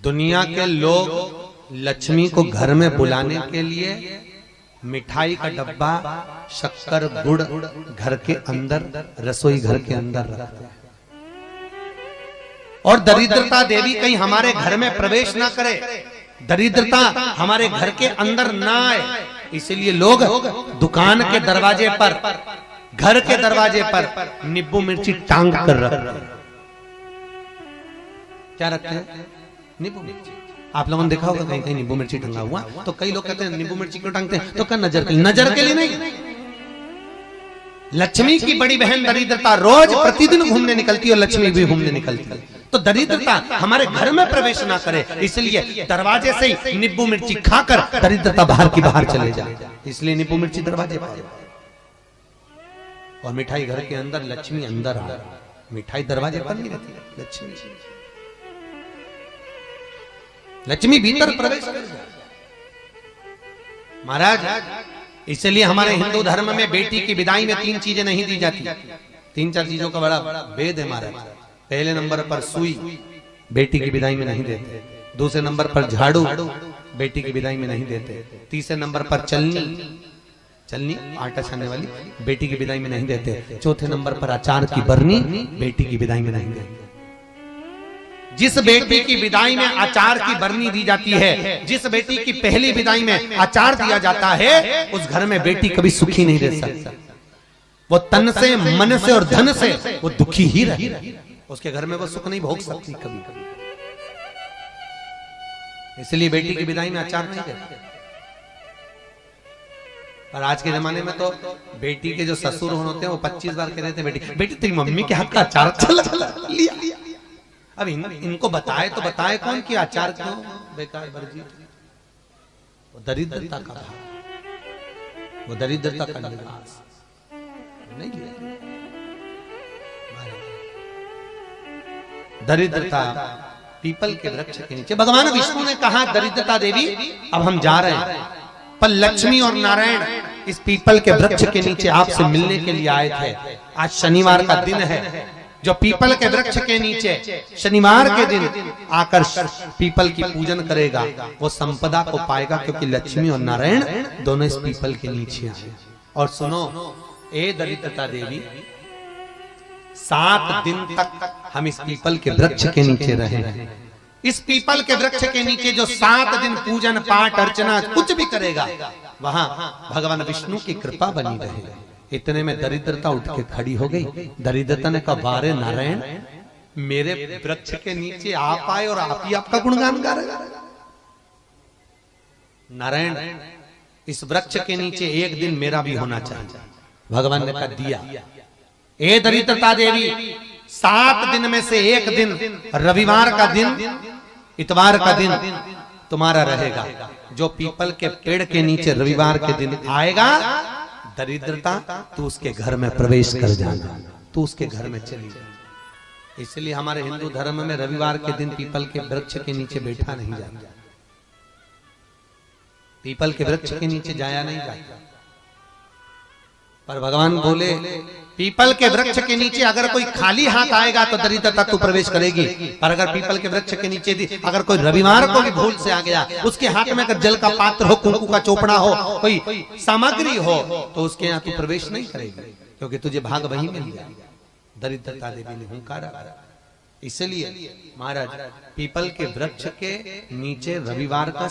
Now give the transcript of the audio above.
दुनिया के लोग लक्ष्मी को घर में बुलाने के लिए मिठाई का डब्बा, शक्कर, गुड़ घर के अंदर, रसोई घर के अंदर रखते हैं। और दरिद्रता देवी कहीं हमारे घर में प्रवेश ना करे, दरिद्रता हमारे घर के अंदर ना आए, इसलिए लोग दुकान के दरवाजे पर, घर के दरवाजे पर नींबू मिर्ची टांग कर रखते हैं। क्या रखते हैं? नींबू मिर्ची। आप लोगों ने देखा होगा कहीं कहीं नींबू मिर्ची टंगा हुआ, तो कई लोग कहते हैं नींबू मिर्ची क्यों टांगते हैं? तो क्या नजर के लिए? नजर के लिए नहीं। लक्ष्मी की बड़ी बहन दरिद्रता रोज प्रतिदिन घूमने निकलती है और लक्ष्मी भी घूमने निकलती है, तो दरिद्रता हमारे घर में प्रवेश ना करे, इसलिए दरवाजे से ही नींबू मिर्ची खाकर दरिद्रता बाहर की बाहर चले जाए, इसलिए नींबू मिर्ची दरवाजे पर। और मिठाई घर के अंदर, लक्ष्मी अंदर आ, मिठाई दरवाजे पर नहीं रहती, लक्ष्मी भीतर प्रवेश कर जाए। महाराज, इसलिए हमारे हिंदू धर्म में बेटी की विदाई में 3 चीजें नहीं दी जाती। 3-4 चीजों का बड़ा भेद है महाराज। पहले नंबर पर सुई, बेटी की विदाई में नहीं देते। दूसरे नंबर पर झाड़ू, बेटी की विदाई में नहीं देते। तीसरे नंबर पर चलनी आटा छानने वाली, बेटी की विदाई में नहीं देते। चौथे नंबर पर अचार की बरनी, बेटी की विदाई में नहीं देते। जिस बेटी की विदाई में अचार की बरनी दी जाती है, जिस बेटी की पहली विदाई में अचार दिया जाता है, उस घर में बेटी कभी सुखी नहीं रह सकती। वो तन से, मन से और धन से वो दुखी ही रहे, उसके घर में वो सुख नहीं भोग सकती कभी कभी। इसलिए बेटी की विदाई में अचार नहीं देते। पर आज के जमाने में तो बेटी के जो ससुर होते हैं वो 25 बार कह देते, बेटी तेरी मम्मी के हाथ का अचार चला लिया। अब इनको बताए तो बताए कौन कि आचार क्यों बेकार वर्जित? वो दरिद्रता का भाव, वो दरिद्रता का निवास नहीं है। दरिद्रता पीपल के वृक्ष के नीचे, भगवान विष्णु ने कहा दरिद्रता देवी अब हम जा रहे हैं, पर लक्ष्मी और नारायण इस पीपल के वृक्ष के नीचे आपसे मिलने के लिए आए थे। आज शनिवार का दिन है, जो पीपल के वृक्ष के नीचे शनिवार के दिन आकर पीपल की पूजन करेगा वो संपदा को पाएगा, क्योंकि लक्ष्मी और नारायण दोनों इस पीपल के नीचे आए। और सुनो ए दरिद्रता देवी, 7 दिन तक हम इस पीपल के वृक्ष के नीचे रहे। इस पीपल के वृक्ष के नीचे जो 7 दिन पूजन पाठ अर्चना कुछ भी करेगा, वहां भगवान विष्णु की कृपा बनी रहे। इतने में दरिद्रता उठ के खड़ी हो गई। दरिद्रता ने कहा, वारे नारायण, मेरे वृक्ष के नीचे आप आए और आप ही आपका गुणगान गा रहे। नारायण, इस वृक्ष के नीचे एक दिन मेरा भी होना चाहिए। भगवान ने कहा, दिया। ए दरिद्रता देवी, 7 दिन में से एक दिन, रविवार का दिन, इतवार का दिन तुम्हारा रहेगा। जो पीपल के पेड़ के नीचे रविवार के दिन आएगा, दरिद्रता तू उसके घर में प्रवेश कर जाना, तू उसके घर में चली जा। इसलिए हमारे हिंदू धर्म में रविवार के दिन पीपल के वृक्ष के नीचे बैठा नहीं जाता, पीपल के वृक्ष के नीचे जाया नहीं जाता। पर भगवान बोले, पीपल के वृक्ष के नीचे अगर कोई खाली हाथ आएगा तो दरिद्रता तू प्रवेश करेगी, पर अगर पीपल के वृक्ष के नीचे अगर कोई रविवार को भी भूल से आ गया, उसके हाथ में अगर जल का पात्र हो, कुंकू का चोपड़ा हो, कोई सामग्री हो, तो उसके यहाँ तू प्रवेश नहीं करेगी, क्योंकि तुझे भाग वही मिल गया। दरिद्रता देवी ने हुंकारा। इसलिए महाराज, पीपल के वृक्ष के नीचे रविवार का